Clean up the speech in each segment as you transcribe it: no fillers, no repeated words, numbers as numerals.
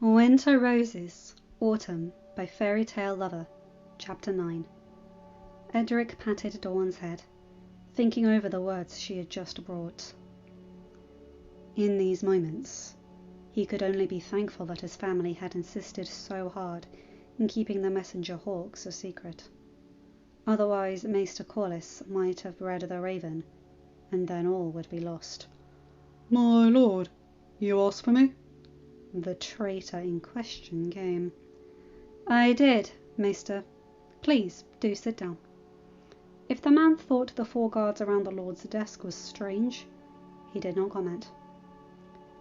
Winter Roses, Autumn by Fairytalelovr, Chapter 9. Edric patted Dawn's head, thinking over the words she had just brought. In these moments, he could only be thankful that his family had insisted so hard in keeping the messenger hawks a secret. Otherwise, Maester Corlys might have bred the raven, and then all would be lost. "My lord, you asked for me?" The traitor in question came. "I did, Maester. Please do sit down." If the man thought the 4 guards around the Lord's desk was strange, he did not comment.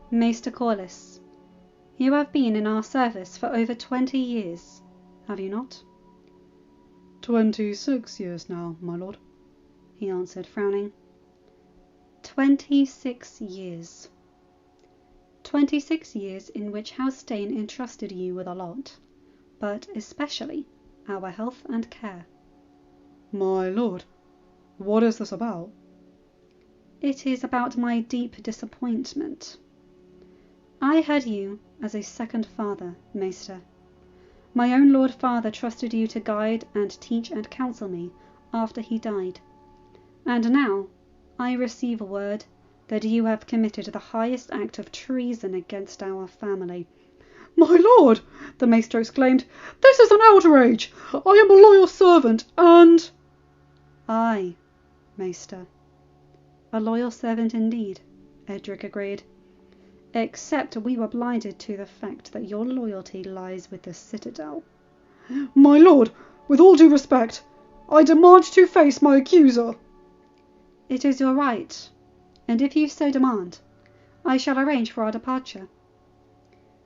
"Maester Corlys, you have been in our service for over 20 years, have you not?" 26 years now, my lord," he answered, frowning. 26 years. 26 years in which House Dane entrusted you with a lot, but especially our health and care. "My lord, what is this about?" It is about my deep disappointment. I had you as a second father, Maester. My own Lord Father trusted you to guide and teach and counsel me after he died, and now I receive word that you have committed the highest act of treason against our family. "My lord," the Maester exclaimed, "this is an outrage! I am a loyal servant, and—" "Aye, Maester, a loyal servant indeed," Edric agreed, "except we were blinded to the fact that your loyalty lies with the Citadel." "My lord, with all due respect, I demand to face my accuser." "It is your right, and if you so demand, I shall arrange for our departure.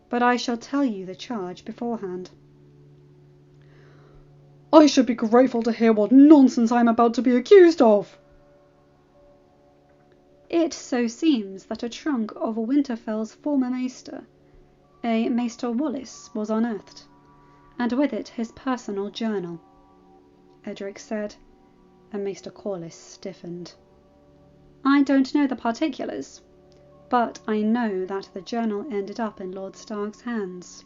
But I shall tell you the charge beforehand." "I should be grateful to hear what nonsense I am about to be accused of." It so seems that a trunk of Winterfell's former maester, a Maester Wallace, was unearthed, and with it his personal journal," Edric said, and Maester Corlys stiffened. "I don't know the particulars, but I know that the journal ended up in Lord Stark's hands.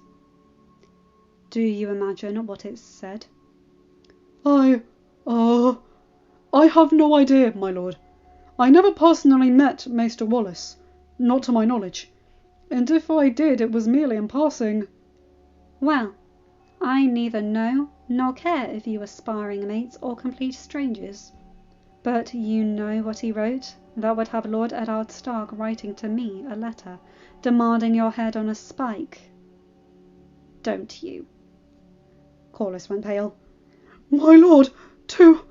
Do you imagine what it said?" I have no idea, my lord. I never personally met Maester Wallace, not to my knowledge, and if I did it was merely in passing." "Well, I neither know nor care if you were sparring mates or complete strangers. But you know what he wrote that would have Lord Eddard Stark writing to me a letter demanding your head on a spike, don't you?" Corlys went pale. "My lord, to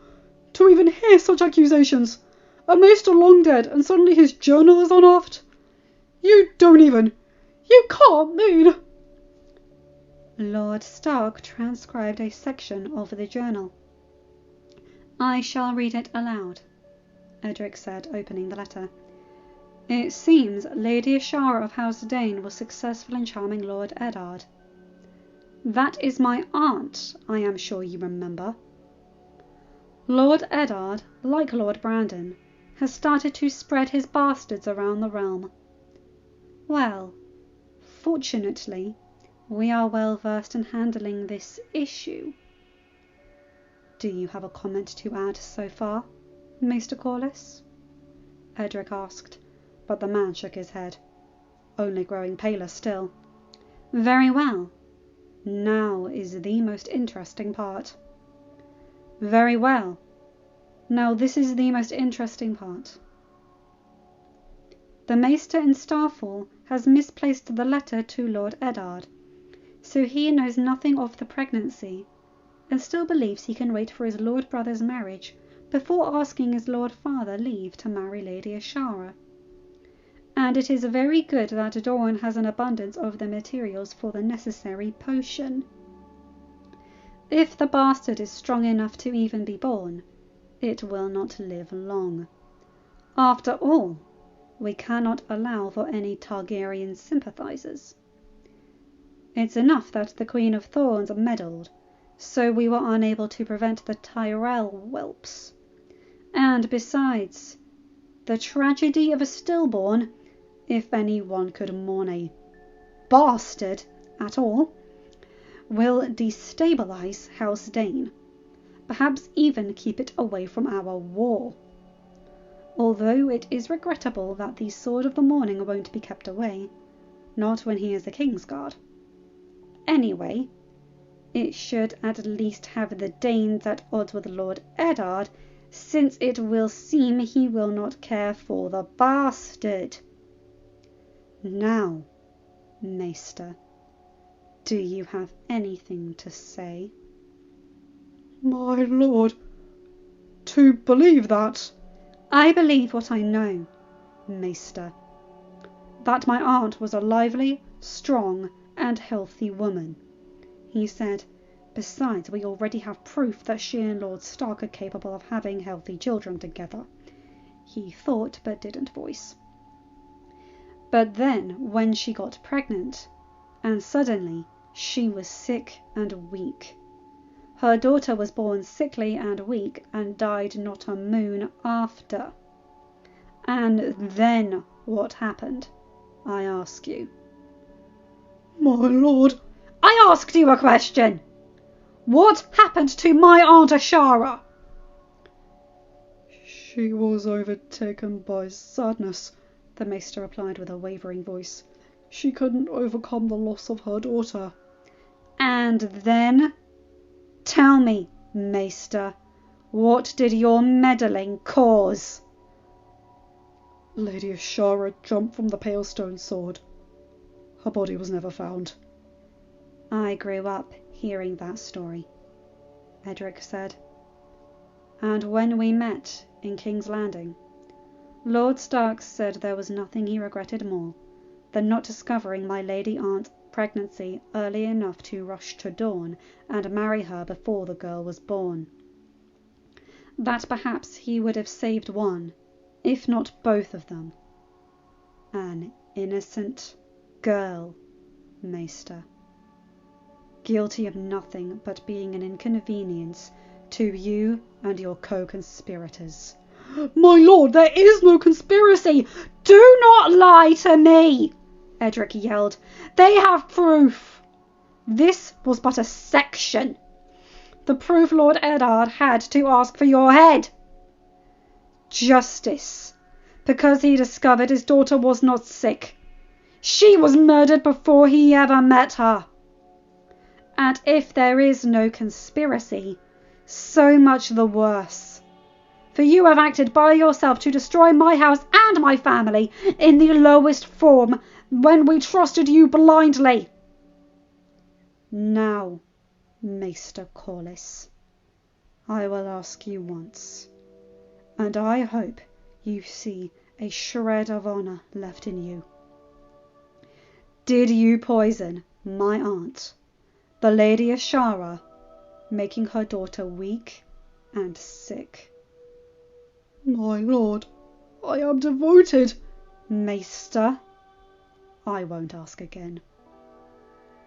even hear such accusations! A maester long dead, and suddenly his journal is unearthed! You can't mean—" "Lord Stark transcribed a section of the journal. I shall read it aloud," Edric said, opening the letter. "It seems Lady Ashara of House Dane was successful in charming Lord Eddard. That is my aunt, I am sure you remember. Lord Eddard, like Lord Brandon, has started to spread his bastards around the realm. Well, fortunately, we are well versed in handling this issue. Do you have a comment to add so far, Maester Corlys?" Edric asked, but the man shook his head, only growing paler still. "Very well. Now is the most interesting part." "Very well. Now this is the most interesting part. The Maester in Starfall has misplaced the letter to Lord Eddard, so he knows nothing of the pregnancy, and still believes he can wait for his Lord Brother's marriage before asking his Lord Father leave to marry Lady Ashara. And it is very good that Dawn has an abundance of the materials for the necessary potion. If the bastard is strong enough to even be born, it will not live long. After all, we cannot allow for any Targaryen sympathizers. It's enough that the Queen of Thorns meddled, so we were unable to prevent the Tyrell whelps. And besides, the tragedy of a stillborn, if anyone could mourn a bastard at all, will destabilize House Dane, perhaps even keep it away from our war. Although it is regrettable that the Sword of the Morning won't be kept away, not when he is the Kingsguard. Anyway, it should at least have the Danes at odds with Lord Eddard, since it will seem he will not care for the bastard. Now, Maester, do you have anything to say? My lord, to believe that... I believe what I know, Maester. That my aunt was a lively, strong, and healthy woman, he said. Besides, we already have proof that she and Lord Stark are capable of having healthy children together. He thought, but didn't voice. But then, when she got pregnant, and suddenly she was sick and weak. Her daughter was born sickly and weak, and died not a moon after. And then what happened, I ask you? My lord... I asked you a question! What happened to my Aunt Ashara? She was overtaken by sadness, the Maester replied with a wavering voice. She couldn't overcome the loss of her daughter. And then? Tell me, Maester, what did your meddling cause? Lady Ashara jumped from the pale stone sword. Her body was never found. I grew up hearing that story, Edric said. And when we met in King's Landing, Lord Stark said there was nothing he regretted more than not discovering my lady aunt's pregnancy early enough to rush to Dawn and marry her before the girl was born. That perhaps he would have saved one, if not both of them. An innocent girl, Maester. Guilty of nothing but being an inconvenience to you and your co-conspirators. My lord, there is no conspiracy! Do not lie to me! Edric yelled. They have proof. This was but a section. The proof Lord Eddard had to ask for your head. Justice, because he discovered his daughter was not sick. She was murdered before he ever met her. And if there is no conspiracy, so much the worse. For you have acted by yourself to destroy my house and my family in the lowest form when we trusted you blindly. Now, Maester Corlys, I will ask you once, and I hope you see a shred of honour left in you. Did you poison my aunt, the Lady Ashara, making her daughter weak and sick? My lord, I am devoted. Maester, I won't ask again.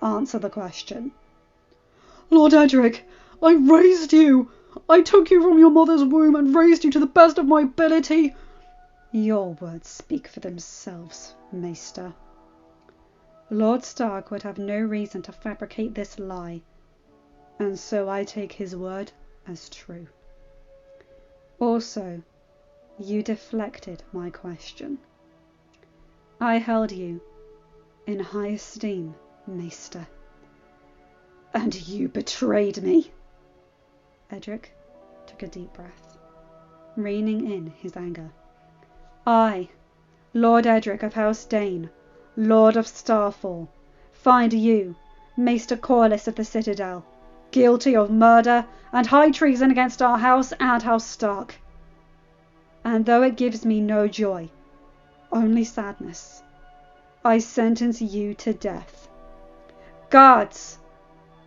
Answer the question. Lord Edric, I raised you. I took you from your mother's womb and raised you to the best of my ability. Your words speak for themselves, Maester. Lord Stark would have no reason to fabricate this lie, and so I take his word as true. Also, you deflected my question. I held you in high esteem, Maester. And you betrayed me. Edric took a deep breath, reining in his anger. I, Lord Edric of House Dane, Lord of Starfall, find you, Maester Corlys of the Citadel, guilty of murder and high treason against our house and House Stark. And though it gives me no joy, only sadness, I sentence you to death. Guards,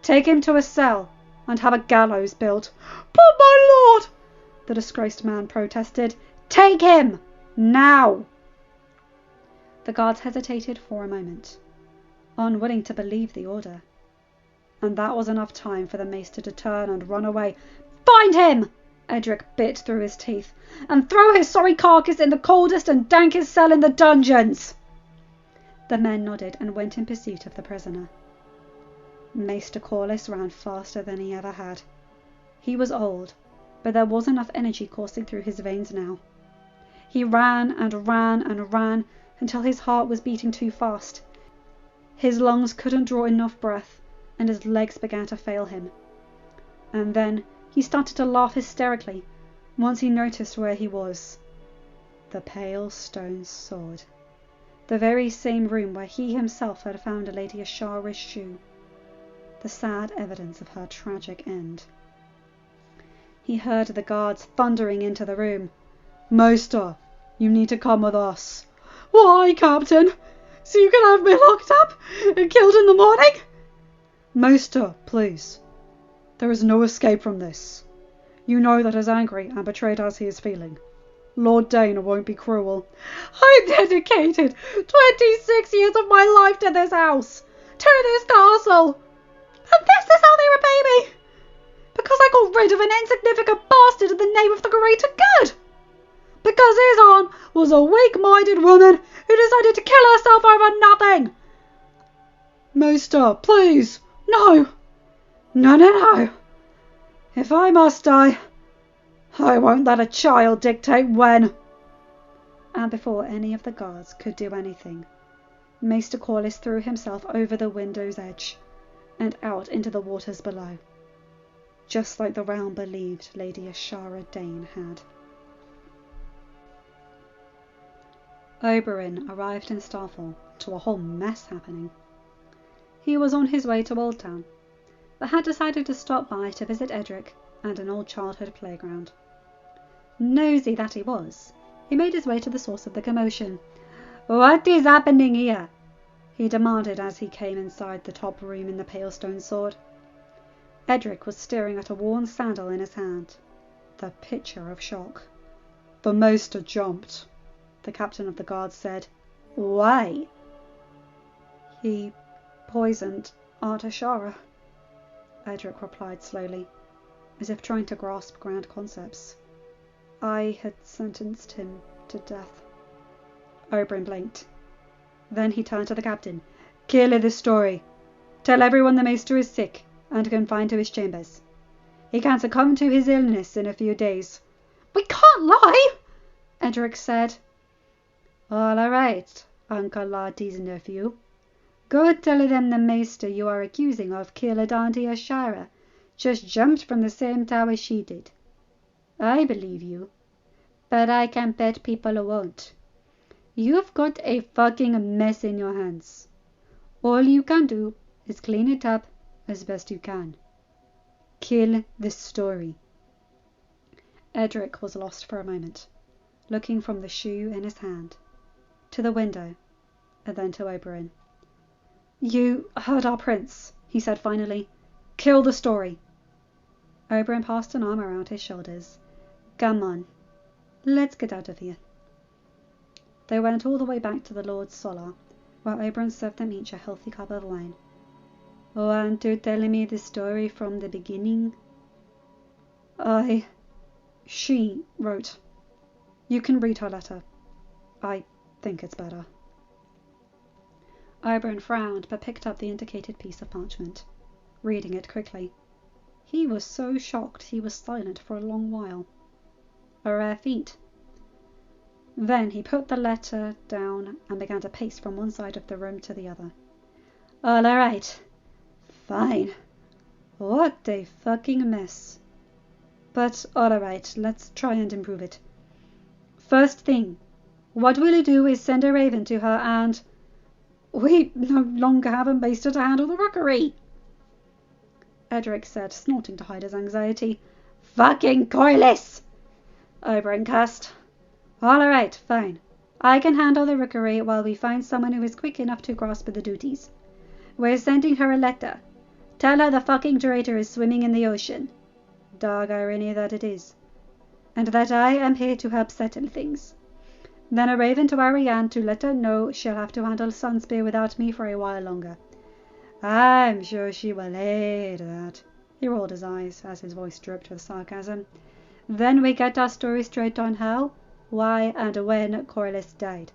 take him to a cell and have a gallows built. But my lord, the disgraced man protested. Take him, now! The guards hesitated for a moment, unwilling to believe the order. And that was enough time for the maester to turn and run away. Find him! Edric bit through his teeth. And throw his sorry carcass in the coldest and dankest cell in the dungeons! The men nodded and went in pursuit of the prisoner. Maester Corliss ran faster than he ever had. He was old, but there was enough energy coursing through his veins now. He ran and ran and ran until his heart was beating too fast. His lungs couldn't draw enough breath, and his legs began to fail him. And then he started to laugh hysterically once he noticed where he was. The pale stone sword. The very same room where he himself had found Lady Ashara's shoe. The sad evidence of her tragic end. He heard the guards thundering into the room. "Maester, you need to come with us." "Why, Captain? So you can have me locked up and killed in the morning?" "Maester, please. There is no escape from this. You know that as angry and betrayed as he is feeling, Lord Dane won't be cruel." "I dedicated 26 years of my life to this house, to this castle, and this is how they repay me? Because I got rid of an insignificant bastard in the name of the greater good? Because his aunt was a weak-minded woman who decided to kill herself over nothing?" "Maester, please, No! No. If I must die, I won't let a child dictate when." And before any of the guards could do anything, Maester Corliss threw himself over the window's edge and out into the waters below, just like the realm believed Lady Ashara Dane had. Oberyn arrived in Starfall to a whole mess happening. He was on his way to Old Town, but had decided to stop by to visit Edric and an old childhood playground. Nosy that he was, he made his way to the source of the commotion. "What is happening here?" he demanded as he came inside the top room in the Pale Stone Sword. Edric was staring at a worn sandal in his hand, the picture of shock. "The Maester jumped," the captain of the guard said. "Why?" "He poisoned Aunt Ashara," Edric replied slowly, as if trying to grasp grand concepts. "I had sentenced him to death." Oberyn blinked. Then he turned to the captain. "Clear this story. Tell everyone the Maester is sick and confined to his chambers. He can succumb to his illness in a few days." "We can't lie," Edric said. "All right, Uncle Lotie's nephew. Go tell them the Maester you are accusing of killed Auntie Ashara just jumped from the same tower she did. I believe you, but I can bet people won't. You've got a fucking mess in your hands. All you can do is clean it up as best you can. Kill this story." Edric was lost for a moment, looking from the shoe in his hand to the window and then to Oberyn. "You heard our prince," he said finally. "Kill the story." Oberyn passed an arm around his shoulders. "Come on, let's get out of here." They went all the way back to the Lord's Solar, where Oberyn served them each a healthy cup of wine. "Want to tell me the story from the beginning?" She wrote. You can read her letter. I think it's better." Oberyn frowned, but picked up the indicated piece of parchment, reading it quickly. He was so shocked he was silent for a long while. A rare feat. Then he put the letter down and began to pace from one side of the room to the other. "All right. Fine. What a fucking mess. But all right, let's try and improve it. First thing, what we'll do is send a raven to her and... we no longer have a maester to handle the rookery," Edric said, snorting to hide his anxiety. "Fucking Corliss!" Oberyn cursed. "All right, fine. I can handle the rookery while we find someone who is quick enough to grasp the duties. We're sending her a letter. Tell her the fucking traitor is swimming in the ocean. Dog irony that it is. And that I am here to help settle things. Then a raven to Ariane to let her know she'll have to handle Sunspear without me for a while longer. I'm sure she will hate that." He rolled his eyes as his voice dripped with sarcasm. "Then we get our story straight on how, why, and when Corliss died.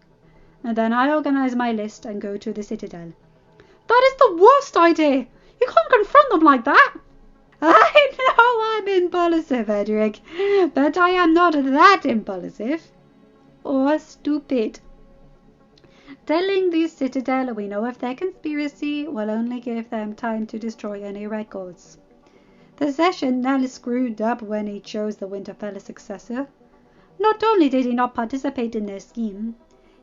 And then I organize my list and go to the Citadel." "That is the worst idea! You can't confront them like that. I know I'm impulsive, Edric, but I am not that impulsive. Or stupid. Telling the Citadel we know of their conspiracy will only give them time to destroy any records. The session Nell screwed up when he chose the Winterfell successor. Not only did he not participate in their scheme,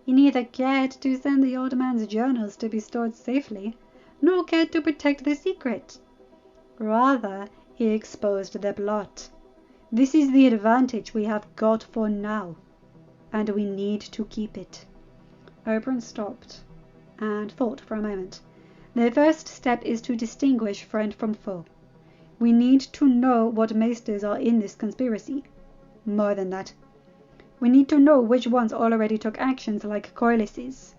he neither cared to send the old man's journals to be stored safely, nor cared to protect the secret. Rather, he exposed the plot. This is the advantage we have got for now, and we need to keep it. Oberyn stopped and thought for a moment. The first step is to distinguish friend from foe. We need to know what maesters are in this conspiracy. More than that, we need to know which ones already took actions like Corlys's.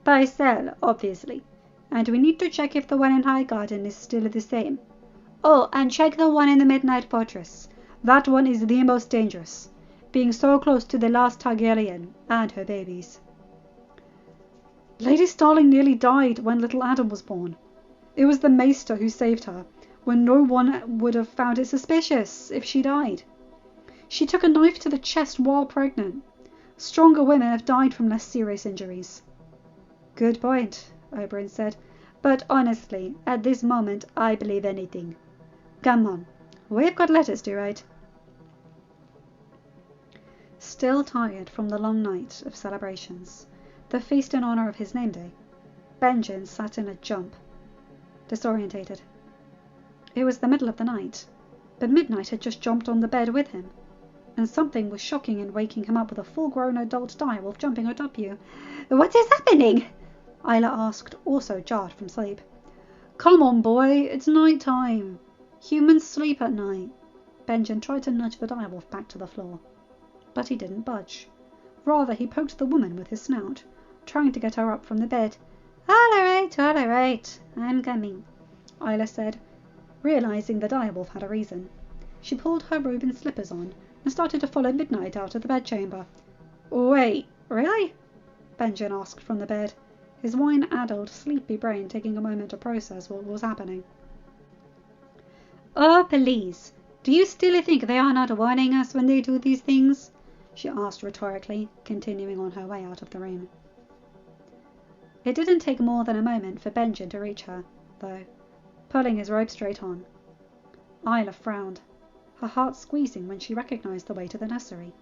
Pycelle, obviously. And we need to check if the one in Highgarden is still the same. Oh, and check the one in the Midnight Fortress. That one is the most dangerous, being so close to the last Targaryen and her babies. Lady Starling nearly died when little Adam was born. It was the maester who saved her, when no one would have found it suspicious if she died. She took a knife to the chest while pregnant. Stronger women have died from less serious injuries. Good point, Oberyn said. But honestly, at this moment, I believe anything. Come on, we've got letters to write. Still tired from the long night of celebrations, the feast in honour of his name day, Benjen sat in a jump, disorientated. It was the middle of the night, but midnight had just jumped on the bed with him, and something was shocking in waking him up with a full-grown adult direwolf jumping atop you. What is happening? Isla asked, also jarred from sleep. Come on, boy, it's night time. Humans sleep at night. Benjen tried to nudge the direwolf back to the floor, but he didn't budge. Rather, he poked the woman with his snout, trying to get her up from the bed. All right, I'm coming, Isla said, realizing the direwolf had a reason. She pulled her robe and slippers on and started to follow Midnight out of the bedchamber. Wait, really? Benjen asked from the bed, his wine-addled, sleepy brain taking a moment to process what was happening. Oh, please, do you still think they are not warning us when they do these things? She asked rhetorically, continuing on her way out of the room. It didn't take more than a moment for Benjen to reach her, though, pulling his robe straight on. Isla frowned, her heart squeezing when she recognized the way to the nursery.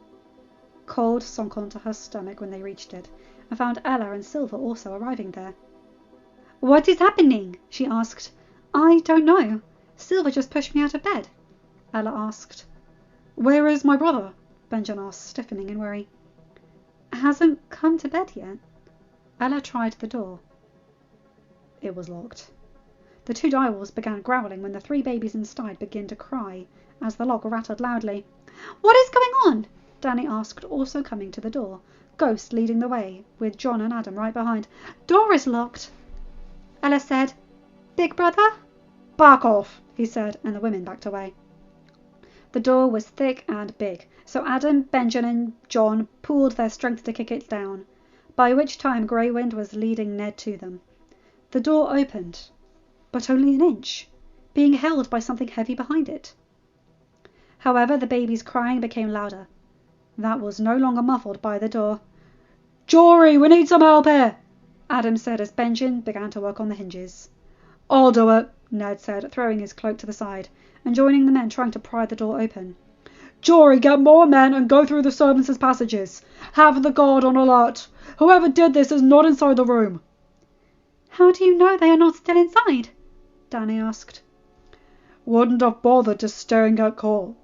Cold sunk onto her stomach when they reached it, and found Ella and Silver also arriving there. What is happening? She asked. I don't know. Silver just pushed me out of bed, Ella asked. Where is my brother? Benjen asked, stiffening in worry. Hasn't come to bed yet. Ella tried the door. It was locked. The two direwolves began growling when the three babies inside began to cry as the lock rattled loudly. What is going on? Danny asked, also coming to the door, Ghost leading the way, with John and Adam right behind. Door is locked. Ella said, Big brother? Back off, he said, and the women backed away. The door was thick and big, so Adam, Benjen and John pooled their strength to kick it down, by which time Greywind was leading Ned to them. The door opened, but only an inch, being held by something heavy behind it. However, the baby's crying became louder. That was no longer muffled by the door. Jory, we need some help here, Adam said as Benjen began to work on the hinges. I'll do it, Ned said, throwing his cloak to the side and joining the men trying to pry the door open. Jory, get more men and go through the servants' passages. Have the guard on alert. Whoever did this is not inside the room. How do you know they are not still inside? Danny asked. Wouldn't have bothered to staring at Cole,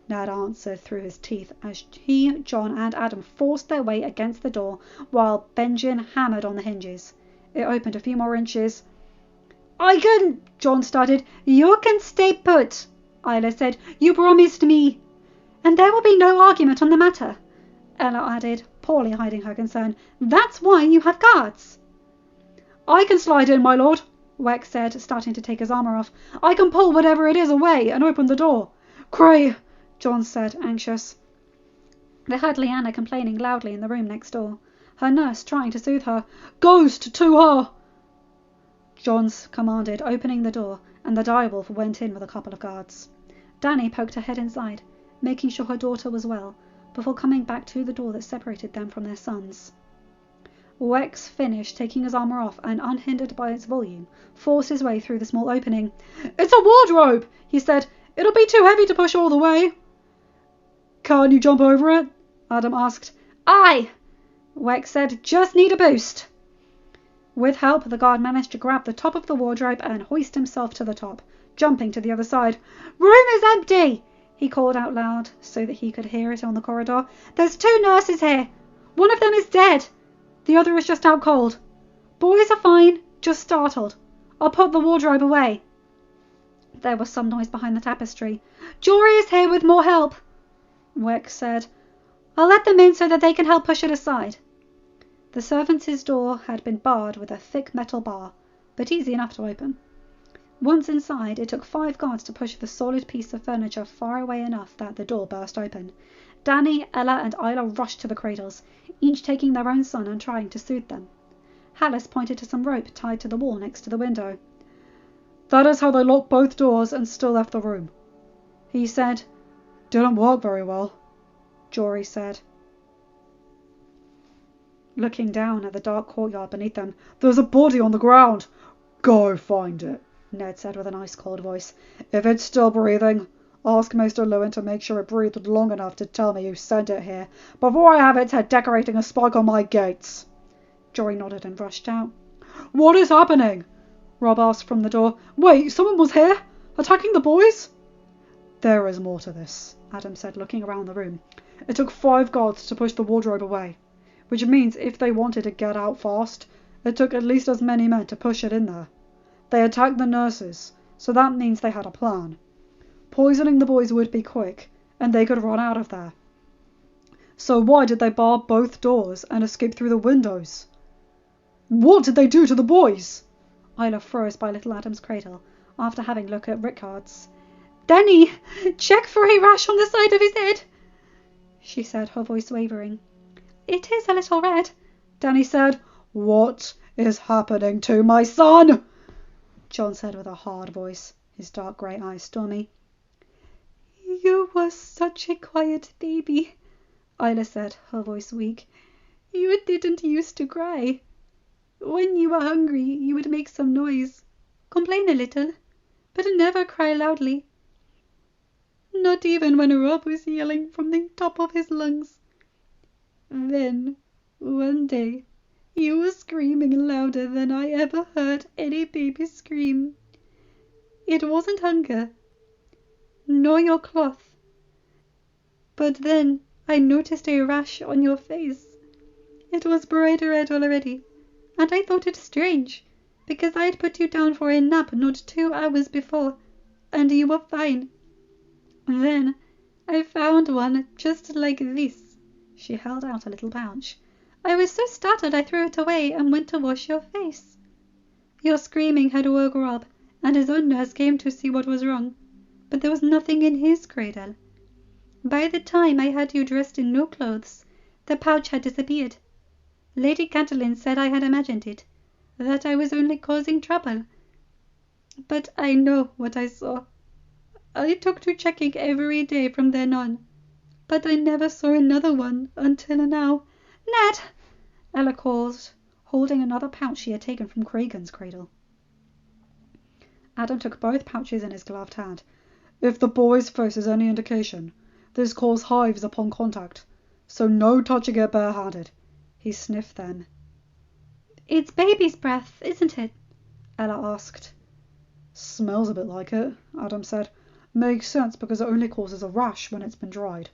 Ned answered through his teeth as he, John and Adam forced their way against the door while Benjen hammered on the hinges. It opened a few more inches. I can, John started. You can stay put, Isla said. You promised me. And there will be no argument on the matter, Ella added, poorly hiding her concern. That's why you have guards. I can slide in, my lord, Wex said, starting to take his armour off. I can pull whatever it is away and open the door. Cray, John said, anxious. They heard Lyanna complaining loudly in the room next door, her nurse trying to soothe her. Ghost, to her! John commanded, opening the door, and the direwolf went in with a couple of guards. Danny poked her head inside, making sure her daughter was well, before coming back to the door that separated them from their sons. Wex finished taking his armour off and, unhindered by its volume, forced his way through the small opening. "It's a wardrobe," he said. "It'll be too heavy to push all the way." "Can't you jump over it?" Adam asked. "Aye," Wex said. "Just need a boost." With help, the guard managed to grab the top of the wardrobe and hoist himself to the top, jumping to the other side. "Room is empty," he called out loud so that he could hear it on the corridor. "There's 2 nurses here. One of them is dead. The other is just out cold. Boys are fine, just startled. I'll put the wardrobe away." There was some noise behind the tapestry. "Jory is here with more help," Wex said. "I'll let them in so that they can help push it aside." The servants' door had been barred with a thick metal bar, but easy enough to open. Once inside, it took 5 guards to push the solid piece of furniture far away enough that the door burst open. Danny, Ella and Isla rushed to the cradles, each taking their own son and trying to soothe them. Hallis pointed to some rope tied to the wall next to the window. "That is how they locked both doors and still left the room," he said. "Didn't work very well," Jory said, looking down at the dark courtyard beneath them. "There's a body on the ground." "Go find it," Ned said with an ice-cold voice. "If it's still breathing, ask Mr. Lewin to make sure it breathed long enough to tell me you sent it here, before I have its head decorating a spike on my gates." Jory nodded and rushed out. "What is happening?" Rob asked from the door. "Wait, someone was here? Attacking the boys?" "There is more to this," Adam said, looking around the room. "It took 5 guards to push the wardrobe away, which means if they wanted to get out fast, it took at least as many men to push it in there. They attacked the nurses, so that means they had a plan. Poisoning the boys would be quick, and they could run out of there. So why did they bar both doors and escape through the windows?" "What did they do to the boys?" Isla froze by little Adam's cradle, after having a look at Rickard's. "Danny, check for a rash on the side of his head," she said, her voice wavering. "It is a little red," Danny said. "What is happening to my son?" John said with a hard voice, his dark grey eyes stormy. "You were such a quiet baby," Isla said, her voice weak. "You didn't used to cry. When you were hungry, you would make some noise, complain a little, but never cry loudly. Not even when Rob was yelling from the top of his lungs. Then, one day, you were screaming louder than I ever heard any baby scream. It wasn't hunger, nor your cloth. But then I noticed a rash on your face. It was bright red already, and I thought it strange, because I had put you down for a nap not 2 hours before, and you were fine. Then I found one just like this." She held out a little pouch. "I was so startled I threw it away and went to wash your face. Your screaming had woke Rob, and his own nurse came to see what was wrong, but there was nothing in his cradle. By the time I had you dressed in new clothes, the pouch had disappeared. Lady Catelyn said I had imagined it, that I was only causing trouble. But I know what I saw. I took to checking every day from then on, but I never saw another one until now." "Ned!" Ella called, holding another pouch she had taken from Cragen's cradle. Adam took both pouches in his gloved hand. "If the boy's face is any indication, this causes hives upon contact, so no touching it barehanded." He sniffed them. "It's baby's breath, isn't it?" Ella asked. "Smells a bit like it," Adam said. "Makes sense because it only causes a rash when it's been dried."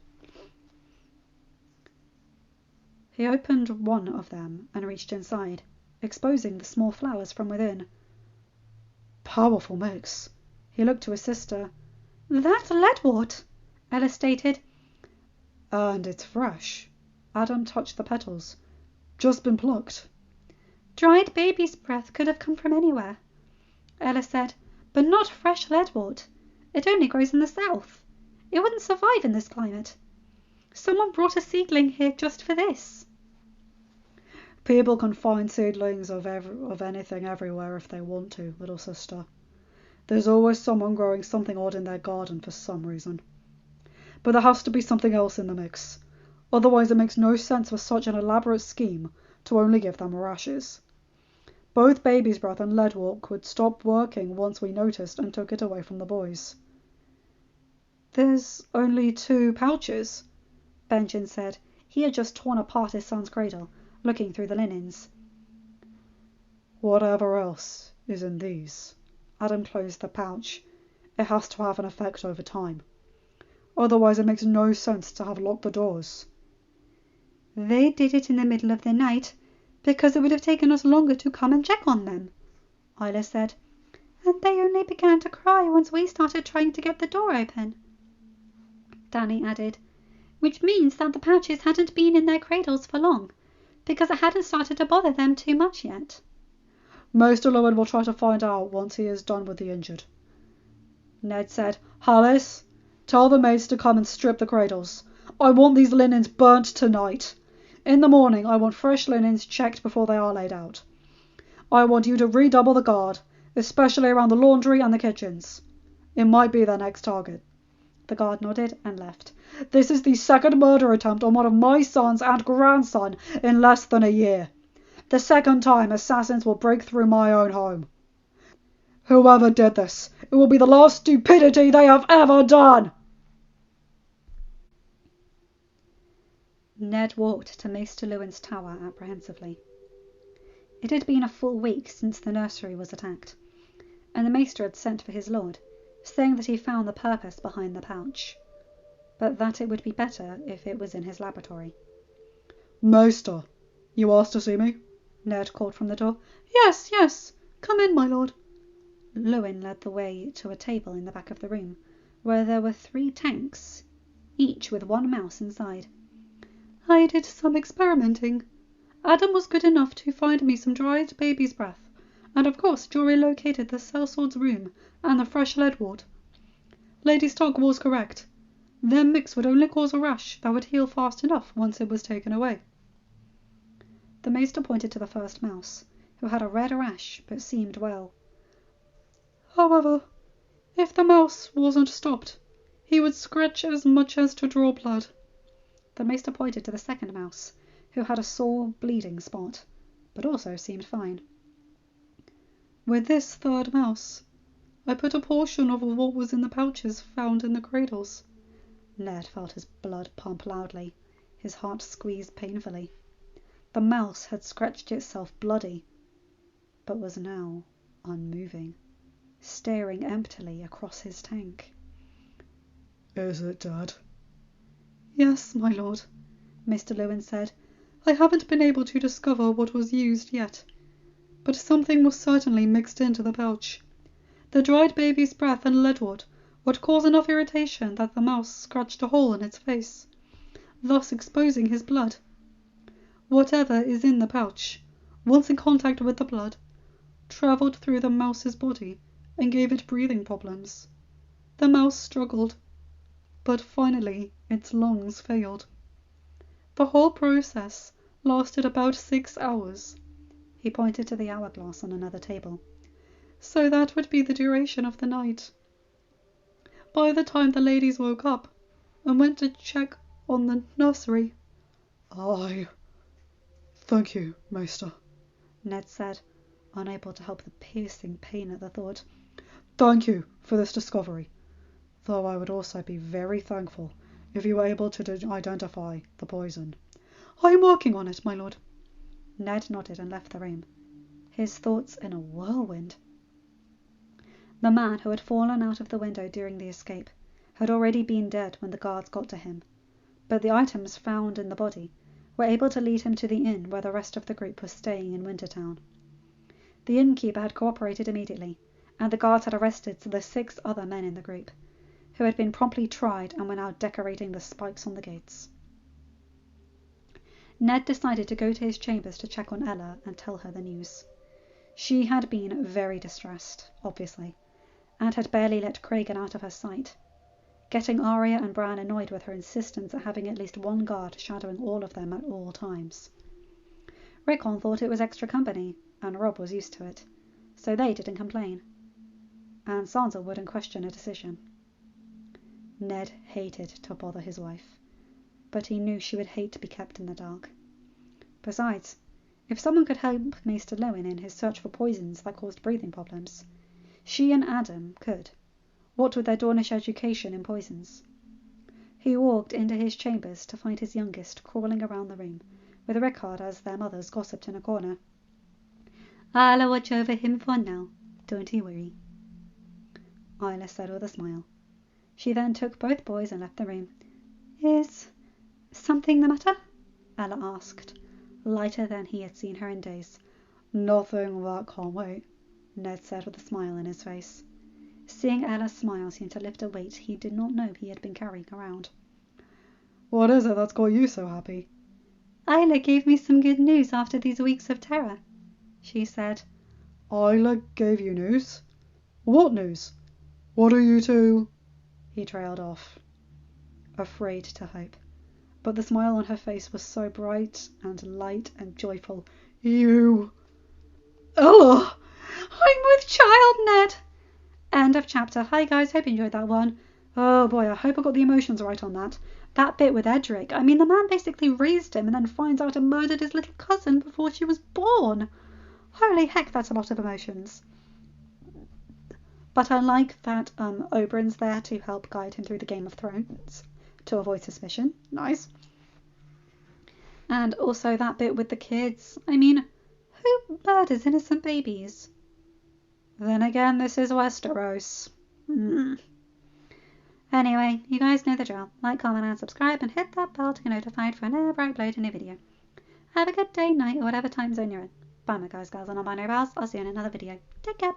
He opened one of them and reached inside, exposing the small flowers from within. "Powerful mix." He looked to his sister. "That's leadwort," Ella stated. "And it's fresh." Adam touched the petals. "Just been plucked." "Dried baby's breath could have come from anywhere," Ella said, "but not fresh leadwort. It only grows in the south. It wouldn't survive in this climate. Someone brought a seedling here just for this." "People can find seedlings of anything everywhere if they want to, little sister." There's always someone growing something odd in their garden for some reason. But there has to be something else in the mix. Otherwise it makes no sense for such an elaborate scheme to only give them rashes. Both Baby's Breath and Leadwalk would stop working once we noticed and took it away from the boys. There's only 2 pouches, Benjamin said. He had just torn apart his son's cradle, looking through the linens. Whatever else is in these. Adam closed the pouch. It has to have an effect over time. Otherwise it makes no sense to have locked the doors. They did it in the middle of the night, because it would have taken us longer to come and check on them, Isla said. And they only began to cry once we started trying to get the door open, Danny added, which means that the pouches hadn't been in their cradles for long, because it hadn't started to bother them too much yet. Mr. Lowen will try to find out once he is done with the injured. Ned said, Alice, tell the maids to come and strip the cradles. I want these linens burnt tonight. In the morning I want fresh linens checked before they are laid out. I want you to redouble the guard, especially around the laundry and the kitchens. It might be their next target. The guard nodded and left. This is the 2nd murder attempt on one of my sons and grandson in less than a year. The 2nd time assassins will break through my own home. Whoever did this, it will be the last stupidity they have ever done. Ned walked to Maester Lewin's tower apprehensively. It had been a full week since the nursery was attacked, and the Maester had sent for his lord, saying that he found the purpose behind the pouch, but that it would be better if it was in his laboratory. Maester, you asked to see me? Ned called from the door. Yes, yes. Come in, my lord. Lewin led the way to a table in the back of the room, where there were 3 tanks, each with 1 mouse inside. I did some experimenting. Adam was good enough to find me some dried baby's breath, and of course Jory located the sellsword's room and the fresh leadwort. Lady Stark was correct. Their mix would only cause a rash that would heal fast enough once it was taken away. The Maester pointed to the first mouse, who had a red rash but seemed well. However, if the mouse wasn't stopped, he would scratch as much as to draw blood. The Maester pointed to the second mouse, who had a sore, bleeding spot, but also seemed fine. With this 3rd mouse, I put a portion of what was in the pouches found in the cradles. Ned felt his blood pump loudly, his heart squeezed painfully. The mouse had scratched itself bloody, but was now unmoving, staring emptily across his tank. Is it dead? Yes, my lord, Mr. Lewin said. I haven't been able to discover what was used yet, but something was certainly mixed into the pouch. The dried baby's breath and leadwort would cause enough irritation that the mouse scratched a hole in its face, thus exposing his blood. Whatever is in the pouch, once in contact with the blood, travelled through the mouse's body and gave it breathing problems. The mouse struggled, but finally its lungs failed. The whole process lasted about 6 hours. He pointed to the hourglass on another table. So that would be the duration of the night. By the time the ladies woke up and went to check on the nursery... Thank you, Maester, Ned said, unable to help the piercing pain at the thought. Thank you for this discovery, though I would also be very thankful if you were able to identify the poison. I am working on it, my lord. Ned nodded and left the room, his thoughts in a whirlwind. The man who had fallen out of the window during the escape had already been dead when the guards got to him, but the items found in the body were able to lead him to the inn where the rest of the group was staying in Wintertown. The innkeeper had cooperated immediately, and the guards had arrested the 6 other men in the group, who had been promptly tried and were now decorating the spikes on the gates. Ned decided to go to his chambers to check on Ella and tell her the news. She had been very distressed, obviously, and had barely let Cragen out of her sight, getting Arya and Bran annoyed with her insistence at having at least 1 guard shadowing all of them at all times. Rickon thought it was extra company, and Rob was used to it, so they didn't complain. and Sansa wouldn't question a decision. Ned hated to bother his wife, but he knew she would hate to be kept in the dark. Besides, if someone could help Maester Lewin in his search for poisons that caused breathing problems, she and Adam could, what with their Dornish education in poisons. He walked into his chambers to find his youngest crawling around the room, with Rickard as their mothers gossiped in a corner. "I'll watch over him for now, don't you worry," Isla said with a smile. She then took both boys and left the room. "Is something the matter?" Ella asked, lighter than he had seen her in days. Nothing that can't wait, Ned said with a smile in his face. Seeing Ella's smile seemed to lift a weight he did not know he had been carrying around. What is it that's got you so happy? Isla gave me some good news after these weeks of terror, she said. Isla gave you news? What news? What are you two? He trailed off, afraid to hope. But the smile on her face was so bright and light and joyful. You... Ella! I'm with child, Ned! End of chapter. Hi guys, hope you enjoyed that one. Oh boy, I hope I got the emotions right on that. That bit with Edric. I mean, the man basically raised him and then finds out and murdered his little cousin before she was born. Holy heck, that's a lot of emotions. But I like that Oberyn's there to help guide him through the Game of Thrones to avoid suspicion. Nice. And also that bit with the kids. I mean, who murders innocent babies? Then again, this is Westeros. Anyway, you guys know the drill. Like, comment and subscribe and hit that bell to get notified whenever I upload a new video. Have a good day, night, or whatever time zone you're in. Bye my guys, girls, and non-binary pals. I'll see you in another video. Take care.